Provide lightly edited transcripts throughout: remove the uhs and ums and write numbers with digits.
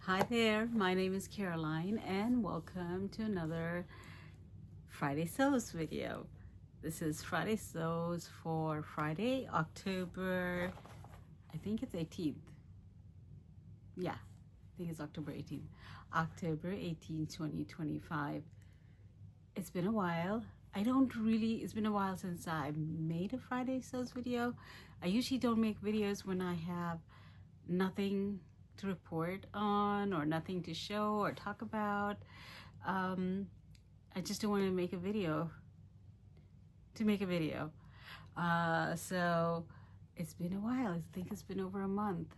Hi there, my name is Caroline and welcome to another Friday Sews video. This is Friday Sews for Friday, October, I think it's 18th. Yeah, I think it's October 18th. October 18th, 2025. It's been a while. It's been a while since I made a Friday Sews video. I usually don't make videos when I have nothing to report on or nothing to show or talk about. I just don't want to make a video to make a video. So it's been a while. I think it's been over a month.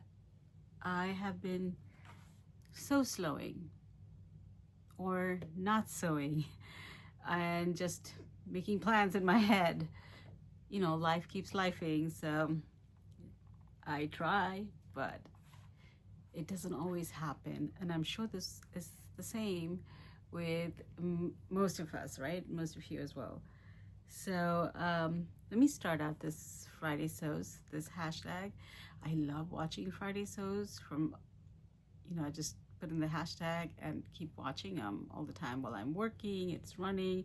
I have been slowing or not sewing and just making plans in my head. You know, life keeps lifing, so I try, but it doesn't always happen. And I'm sure this is the same with most of us, right? Most of you as well. So let me start out this Friday Sews, this hashtag. I love watching Friday Sews I just put in the hashtag and keep watching them all the time while I'm working, it's running,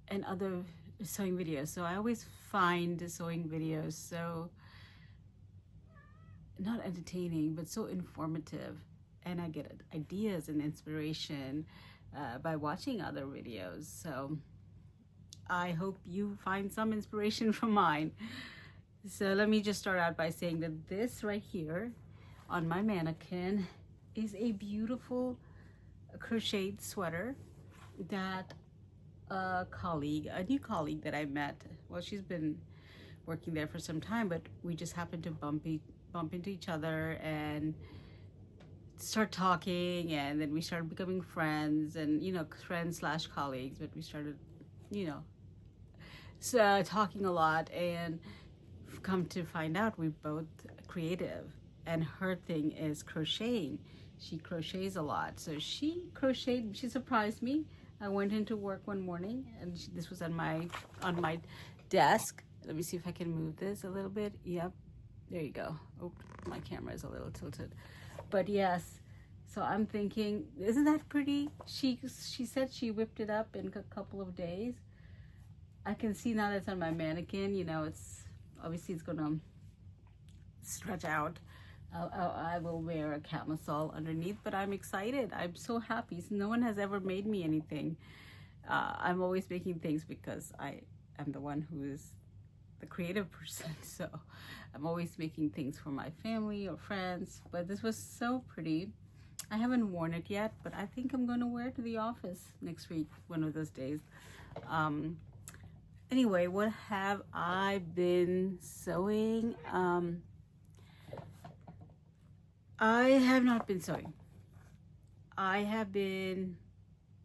and other sewing videos. So I always find the sewing videos so not entertaining, but so informative. And I get ideas and inspiration by watching other videos. So I hope you find some inspiration from mine. So let me just start out by saying that this right here on my mannequin is a beautiful crocheted sweater that a new colleague that I met, well, she's been working there for some time, but we just happened to bump into each other and start talking, and then we started becoming friends, and friends slash colleagues, but we started talking a lot, and come to find out we both creative, and her thing is crocheting. She crochets a lot, so she surprised me. I went into work one morning and this was on my desk. Let me see if I can move this a little bit. Yep, there you go. Oh, my camera is a little tilted, but yes. So I'm thinking, isn't that pretty? She said she whipped it up in a couple of days. I can see now that it's on my mannequin, it's obviously it's gonna stretch out. I will wear a camisole underneath, but I'm excited. I'm so happy. No one has ever made me anything. I'm always making things because I am the one who is the creative person. So I'm always making things for my family or friends. But this was so pretty. I haven't worn it yet, but I think I'm going to wear it to the office next week, one of those days. Anyway, what have I been sewing? I have not been sewing. I have been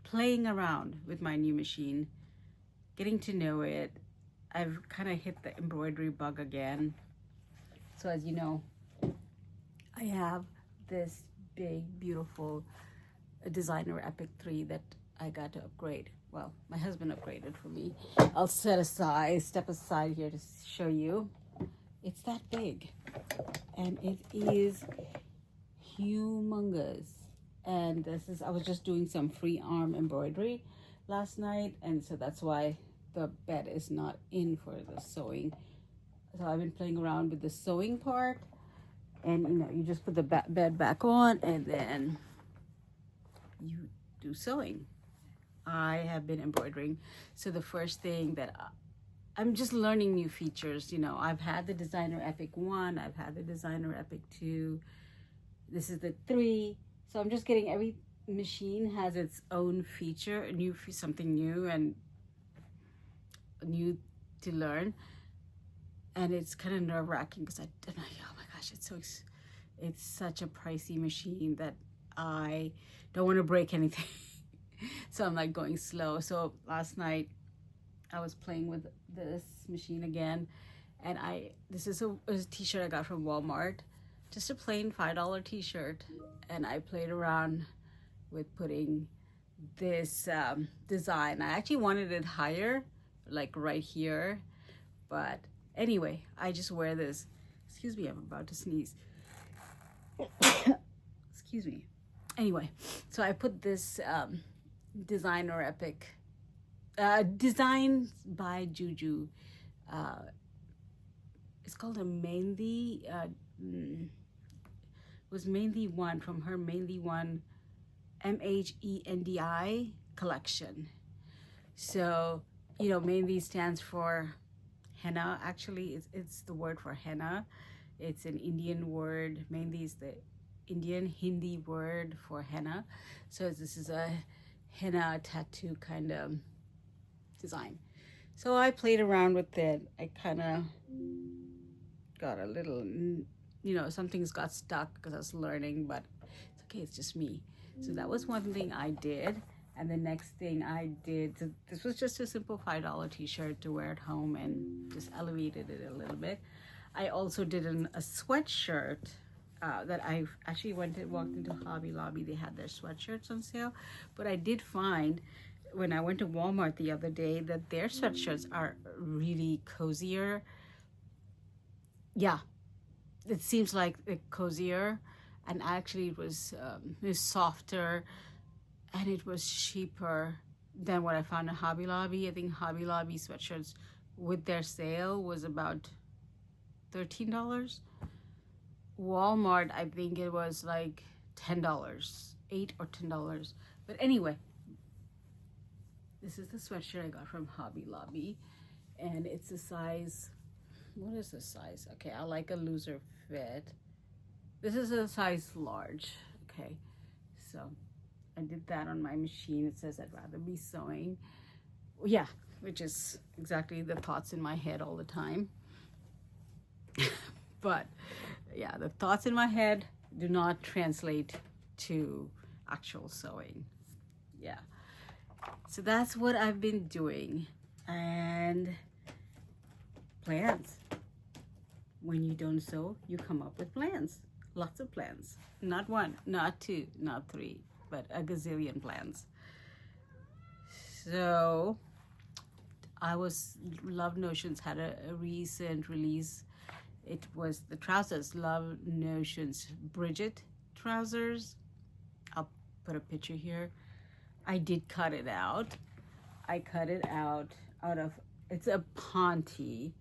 playing around with my new machine, getting to know it. I've kind of hit the embroidery bug again. So as you know, I have this big, beautiful Designer Epic 3 that I got to upgrade. Well, my husband upgraded for me. I'll step aside here to show you. It's that big, and it is humongous. And I was just doing some free arm embroidery last night, and so that's why the bed is not in for the sewing. So I've been playing around with the sewing part, and you just put the bed back on and then you do sewing. I have been embroidering. So the first thing that I'm just learning new features. I've had the Designer Epic 1, I've had the Designer Epic 2. This is the 3. So I'm just getting, every machine has its own feature, something new and new to learn. And it's kind of nerve-wracking because oh my gosh, it's such a pricey machine that I don't want to break anything. So I'm like going slow. So last night I was playing with this machine again, and this is a t-shirt I got from Walmart, just a plain $5 t-shirt, and I played around with putting this design. I actually wanted it higher, like right here, but anyway, I just wear this. Excuse me, I'm about to sneeze. Excuse me. Anyway, so I put this designer epic, designed by Juju. It's called a Mehndi. Was Mehndi One, from her Mehndi One Mehendi collection. So, you know, Mehndi stands for henna. Actually, it's the word for henna. It's an Indian word. Mehndi is the Indian Hindi word for henna. So this is a henna tattoo kind of design. So I played around with it. I kind of got a little, you know, some things got stuck because I was learning, but it's okay, it's just me. So that was one thing I did. And the next thing I did, so this was just a simple $5 t-shirt to wear at home and just elevated it a little bit. I also did a sweatshirt that I actually walked into Hobby Lobby. They had their sweatshirts on sale, but I did find when I went to Walmart the other day that their sweatshirts are really cozier. Yeah, it seems like cozier, and actually it was softer, and it was cheaper than what I found at Hobby Lobby. I think Hobby Lobby sweatshirts with their sale was about $13. Walmart, I think it was like $10, $8 or $10. But anyway, this is the sweatshirt I got from Hobby Lobby, and it's a size, what is the size? Okay, I like a looser fit. This is a size large. Okay, so I did that on my machine. It says I'd rather be sewing. Yeah, which is exactly the thoughts in my head all the time. But yeah, the thoughts in my head do not translate to actual sewing. Yeah. So that's what I've been doing. And plans. When you don't sew, you come up with plans. Lots of plans. Not one, not two, not three, but a gazillion plans. So Love Notions had a recent release. It was the trousers, Love Notions Bridget trousers. I'll put a picture here. I did cut it out. I cut it out of, it's a Ponte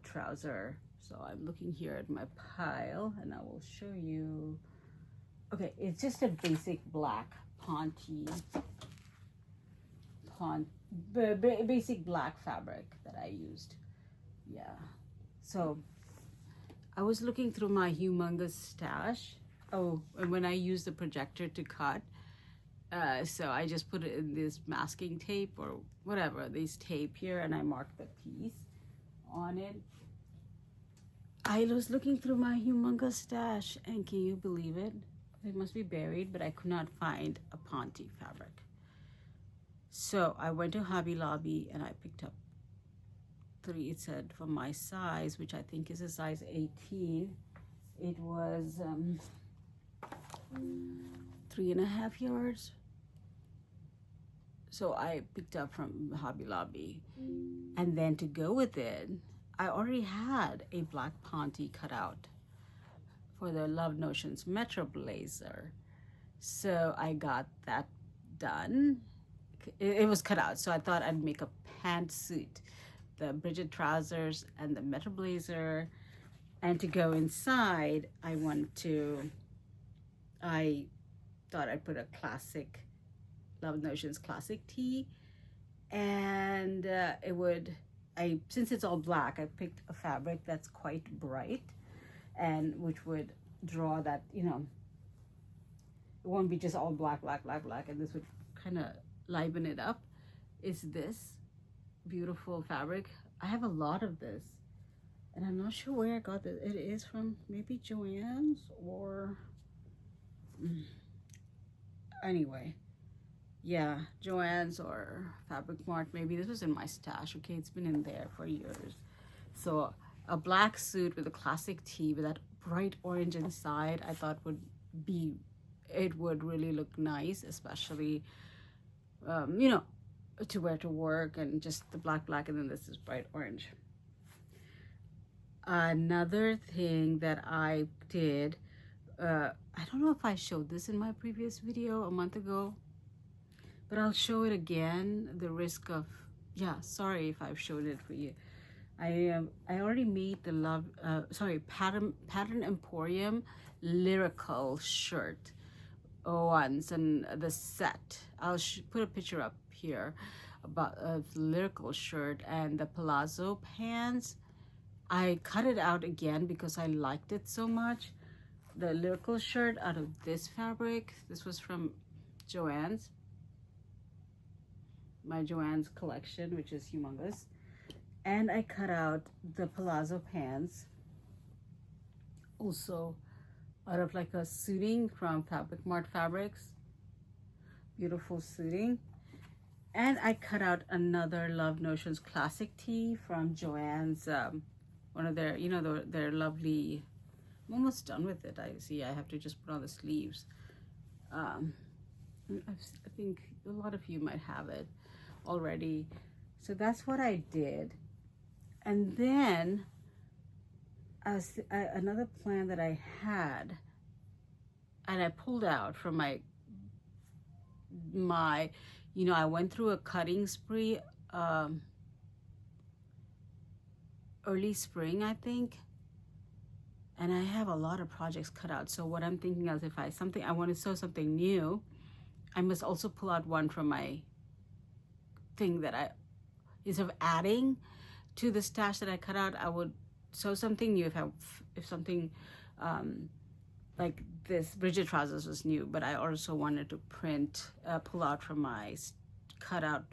trouser. So I'm looking here at my pile and I will show you. Okay, it's just a basic black Ponte, basic black fabric that I used. Yeah. So I was looking through my humongous stash. Oh, and when I used the projector to cut, so I just put it in this masking tape or whatever, this tape here, and I marked the piece on it. I was looking through my humongous stash, and can you believe it? It must be buried, but I could not find a Ponte fabric. So I went to Hobby Lobby and I picked up 3. It said for my size, which I think is a size 18. It was 3.5 yards. So I picked up from Hobby Lobby, and then to go with it, I already had a black Ponte cut out for the Love Notions Metro Blazer. So I got that done. It was cut out, so I thought I'd make a pantsuit, the Bridget trousers and the Metro Blazer. And to go inside, I thought I'd put a classic Love Notions classic tee, and since it's all black, I picked a fabric that's quite bright and which would draw that, you know, it won't be just all black, and this would kind of liven it up. Is this beautiful fabric. I have a lot of this, and I'm not sure where I got this. It is from maybe Joann's or anyway, yeah, Joann's or Fabric Mart. Maybe this was in my stash. Okay, it's been in there for years. So a black suit with a classic tee with that bright orange inside, I thought would really look nice, especially you know, to wear to work, and just the black, and then this is bright orange. Another thing that I did, I don't know if I showed this in my previous video a month ago, but I'll show it again. The risk of, yeah, sorry if I've showed it for you. I already made the Pattern Emporium lyrical shirt once, and the set. I'll put a picture up here about the lyrical shirt and the palazzo pants. I cut it out again because I liked it so much. The lyrical shirt out of this fabric. This was from Joann's. My Joann's collection, which is humongous. And I cut out the palazzo pants also out of like a suiting from Fabric Mart Fabrics. Beautiful suiting. And I cut out another Love Notions classic tee from Joann's, one of their, you know, their lovely, I'm almost done with it. I have to just put on the sleeves. I think a lot of you might have it already. So that's what I did. And then another plan that I had, and I pulled out from my, you know, I went through a cutting spree early spring, I think, and I have a lot of projects cut out. So what I'm thinking is, if I want to sew something new, I must also pull out one from my thing that instead of adding to the stash that I cut out, I would sew something new if something like this Bridget trousers was new, but I also wanted to pull out from my cutout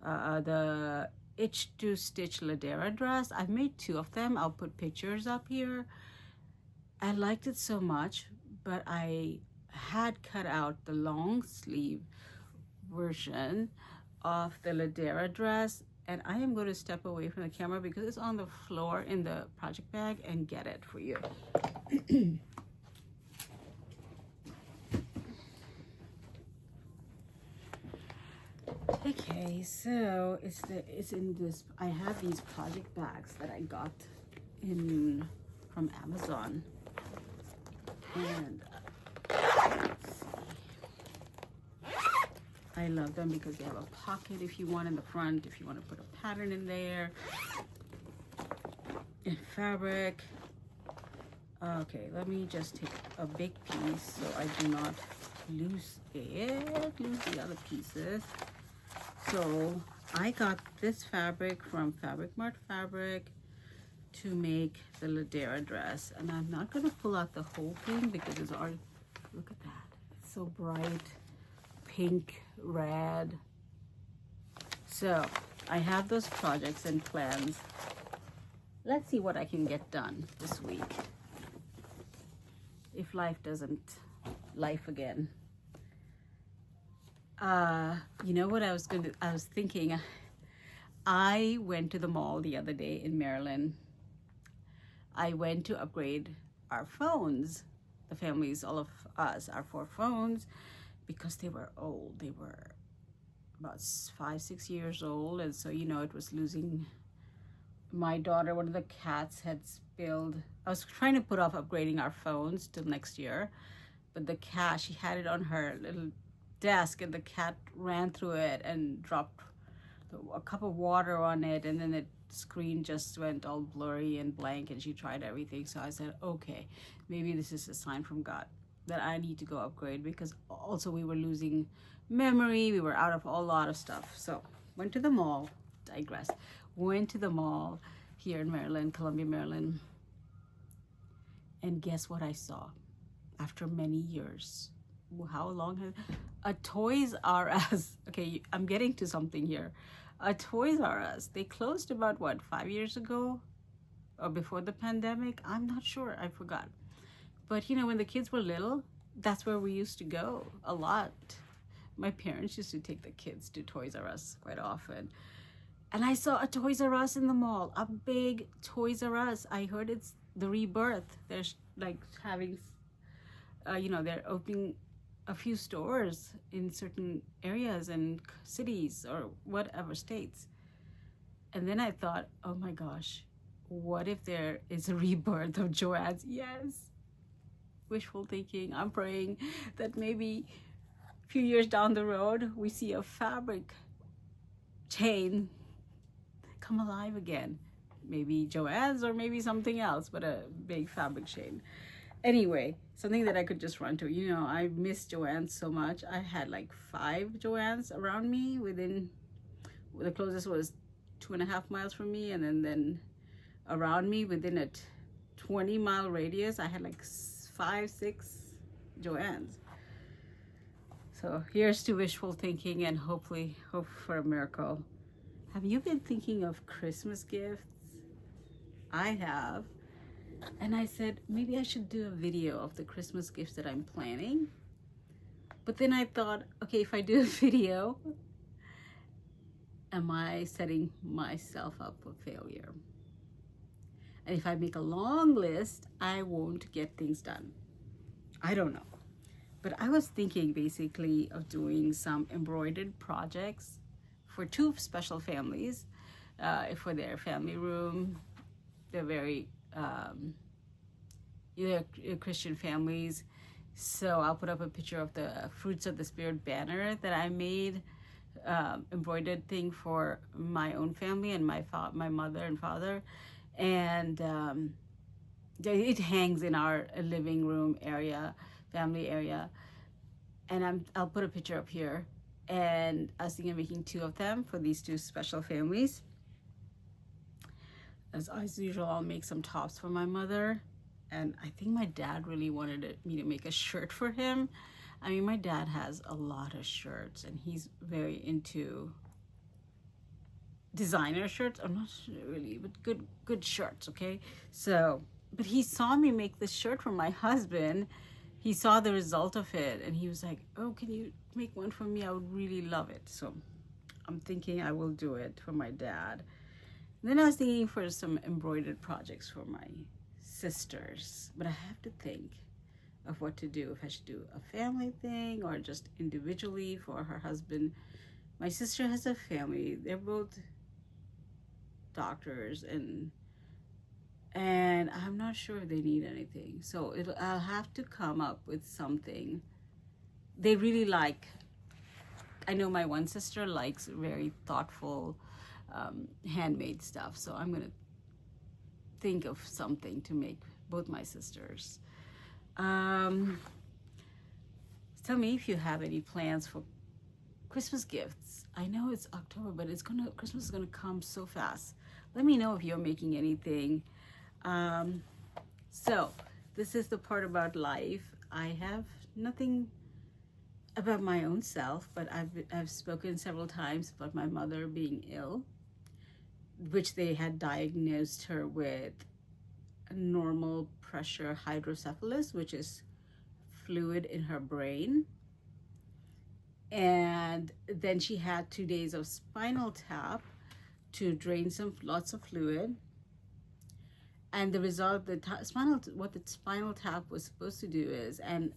the Itch to Stitch Ladera dress. I've made 2 of them. I'll put pictures up here. I liked it so much, but I had cut out the long sleeve version of the Ladera dress, and I am going to step away from the camera because it's on the floor in the project bag and get it for you. Okay, so it's in this. I have these project bags that I got from Amazon, and I love them because they have a pocket if you want in the front, if you want to put a pattern in there, in fabric. Okay, let me just take a big piece so I do not lose the other pieces. So I got this fabric from Fabric Mart Fabric to make the Ladera dress, and I'm not going to pull out the whole thing because it's already, look at that, it's so bright, pink, red. So I have those projects and plans. Let's see what I can get done this week, if life doesn't life again. You know what I was thinking, I went to the mall the other day in Maryland. I went to upgrade our phones, the families, all of us, our 4 phones, because they were old. They were about 5-6 years old, and so, you know, it was losing. My daughter, one of the cats had spilled. I was trying to put off upgrading our phones till next year, but the cat, she had it on her little desk, and the cat ran through it and dropped a cup of water on it, and then the screen just went all blurry and blank, and she tried everything. So I said, okay, maybe this is a sign from God that I need to go upgrade, because also we were losing memory, we were out of a lot of stuff. So went to the mall, went to the mall here in Maryland, Columbia, Maryland, and guess what I saw after many years? How long has a Toys R Us? Okay, I'm getting to something here. A Toys R Us, they closed about what, 5 years ago, or before the pandemic? I'm not sure, I forgot. But you know, when the kids were little, that's where we used to go a lot. My parents used to take the kids to Toys R Us quite often. And I saw a Toys R Us in the mall, a big Toys R Us. I heard it's the rebirth. They're like having, you know, they're opening a few stores in certain areas and cities or whatever states. And then I thought, oh my gosh, what if there is a rebirth of Joann's? Yes. wishful thinking. I'm praying that maybe a few years down the road, we see a fabric chain come alive again. Maybe Joann's or maybe something else, but a big fabric chain. Anyway, something that I could just run to. You know, I miss Joann's so much. I had like 5 Joann's around me. The closest was 2.5 miles from me, and then around me within a 20-mile radius, I had like 5, 6 Joann's. So here's to wishful thinking and hopefully hope for a miracle. Have you been thinking of Christmas gifts? I have. And I said, maybe I should do a video of the Christmas gifts that I'm planning. But then I thought, okay, if I do a video, am I setting myself up for failure? And if I make a long list, I won't get things done. I don't know. But I was thinking basically of doing some embroidered projects for 2 special families, for their family room. They're very Christian families. So I'll put up a picture of the Fruits of the Spirit banner that I made, embroidered thing for my own family and my mother and father. And it hangs in our living room area, family area. And I'll put a picture up here. And I was thinking of making 2 of them for these 2 special families. As usual, I'll make some tops for my mother. And I think my dad really wanted me to make a shirt for him. I mean, my dad has a lot of shirts and he's very into designer shirts. I'm not sure really, but good shirts, okay? So, but he saw me make this shirt for my husband. He saw the result of it and he was like, oh, can you make one for me? I would really love it. So I'm thinking I will do it for my dad. And then I was thinking for some embroidered projects for my sisters, but I have to think of what to do. If I should do a family thing or just individually for her husband. My sister has a family. They're both doctors and I'm not sure if they need anything. So I'll have to come up with something. They really like, I know my one sister likes very thoughtful handmade stuff. So I'm gonna think of something to make both my sisters. Tell me if you have any plans for Christmas gifts. I know it's October, but Christmas is gonna come so fast. Let me know if you're making anything. So this is the part about life. I have nothing about my own self, but I've spoken several times about my mother being ill, which they had diagnosed her with normal pressure hydrocephalus, which is fluid in her brain. And then she had 2 days of spinal tap to drain lots of fluid. And the result, what the spinal tap was supposed to do is, and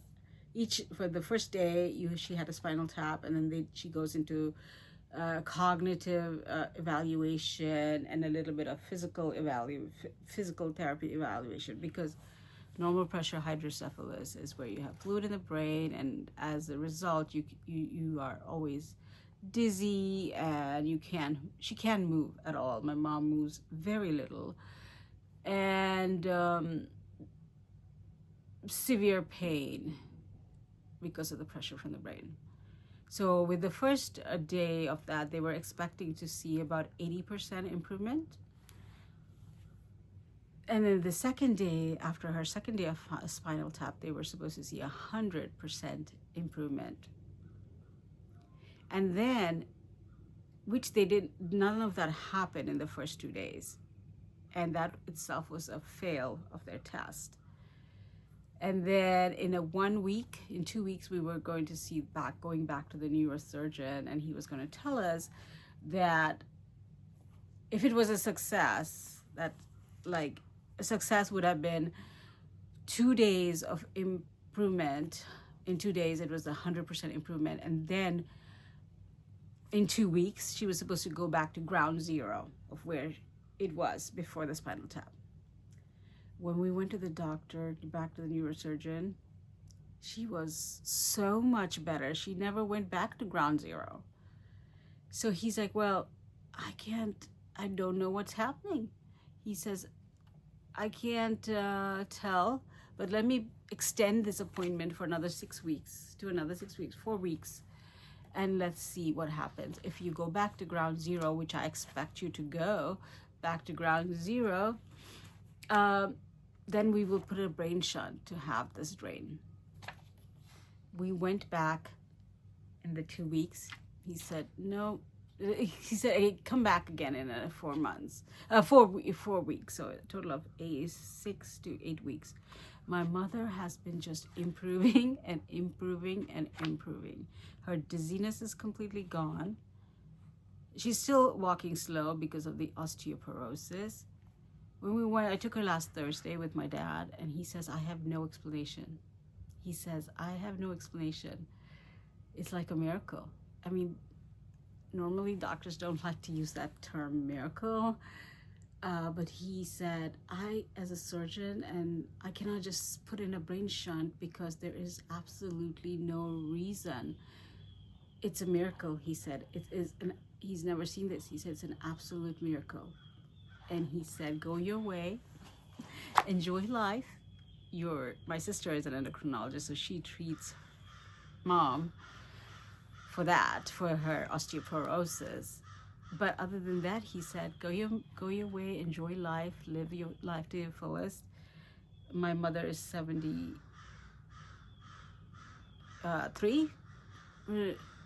for the first day, she had a spinal tap, and then she goes into cognitive evaluation and a little bit of physical therapy evaluation, because normal pressure hydrocephalus is where you have fluid in the brain, and as a result, you are always dizzy and she can't move at all. My mom moves very little, and severe pain because of the pressure from the brain. So with the first day of that, they were expecting to see about 80% improvement. And then the second day, after her second day of spinal tap, they were supposed to see 100% improvement. And then, which they did, none of that happened in the first 2 days. And that itself was a fail of their test. And then in 1 week, in 2 weeks, we were going back to the neurosurgeon, and he was going to tell us that if it was a success, that like a success would have been 2 days of improvement. In 2 days, it was 100% improvement. And then in 2 weeks, she was supposed to go back to ground zero of where it was before the spinal tap. When we went to the doctor, back to the neurosurgeon, She was so much better. She never went back to ground zero. So he's like, well, I don't know what's happening. He says, I can't tell, but let me extend this appointment for another 6 weeks, 4 weeks, and let's see what happens. If you go back to ground zero, which I expect you to go back to ground zero, then we will put a brain shunt to have this drain. We went back in the 2 weeks. He said, no. He said, hey, come back again in 4 months, 4 weeks. So a total of 6 to 8 weeks. My mother has been just improving and improving and improving. Her dizziness is completely gone. She's still walking slow because of the osteoporosis. When we went, I took her last Thursday with my dad, and he says, I have no explanation. He says, I have no explanation. It's like a miracle. I mean, normally doctors don't like to use that term miracle, but he said, I, as a surgeon, and I cannot just put in a brain shunt because there is absolutely no reason. It's a miracle, he said. He's never seen this. He said it's an absolute miracle. And he said, go your way, enjoy life. My sister is an endocrinologist, so she treats mom for her osteoporosis. But other than that, he said, go your way, enjoy life, live your life to your fullest. My mother is 73.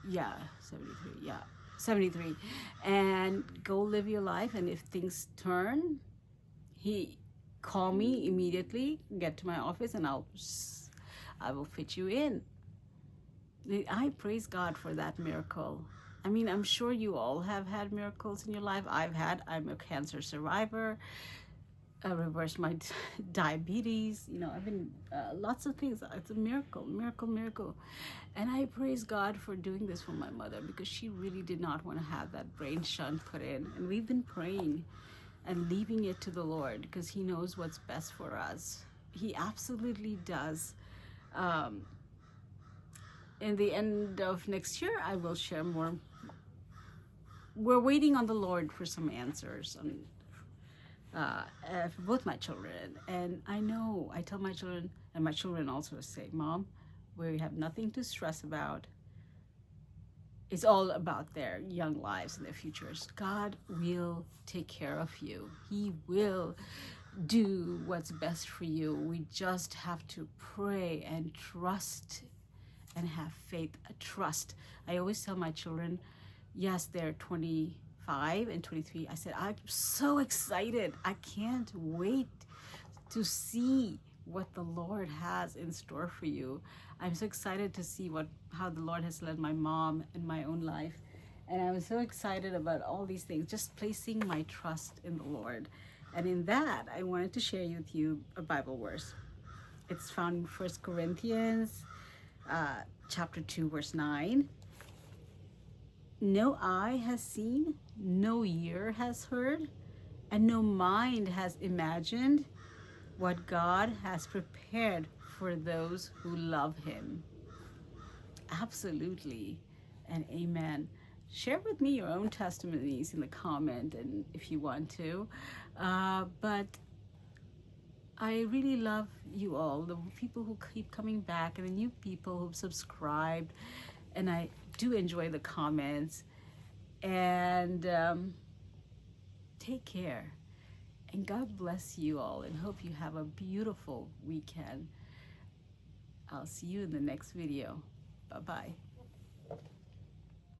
Yeah, 73. Yeah, 73. And go live your life. And if things turn, call me immediately, get to my office, and I will fit you in. I praise God for that miracle. I mean, I'm sure you all have had miracles in your life. I'm a cancer survivor. I reversed my diabetes. I've been lots of things. It's a miracle. And I praise God for doing this for my mother, because she really did not want to have that brain shunt put in. And we've been praying and leaving it to the Lord, because He knows what's best for us. He absolutely does. In the end of next year, I will share more. We're waiting on the Lord for some answers for both my children. And I tell my children, and my children also say, Mom, we have nothing to stress about. It's all about their young lives and their futures. God will take care of you. He will do what's best for you. We just have to pray and trust and have faith, trust. I always tell my children, yes, they're 25 and 23. I said, I'm so excited. I can't wait to see what the Lord has in store for you. I'm so excited to see how the Lord has led my mom in my own life. And I was so excited about all these things, just placing my trust in the Lord. And in that, I wanted to share with you a Bible verse. It's found in 1 Corinthians chapter 2, verse 9. No eye has seen, no ear has heard, and no mind has imagined what God has prepared for those who love Him. Absolutely, and amen. Share with me your own testimonies in the comment, and if you want to. But I really love you all, the people who keep coming back and the new people who've subscribed. And I do enjoy the comments. And take care. And God bless you all, and hope you have a beautiful weekend. I'll see you in the next video. Bye-bye.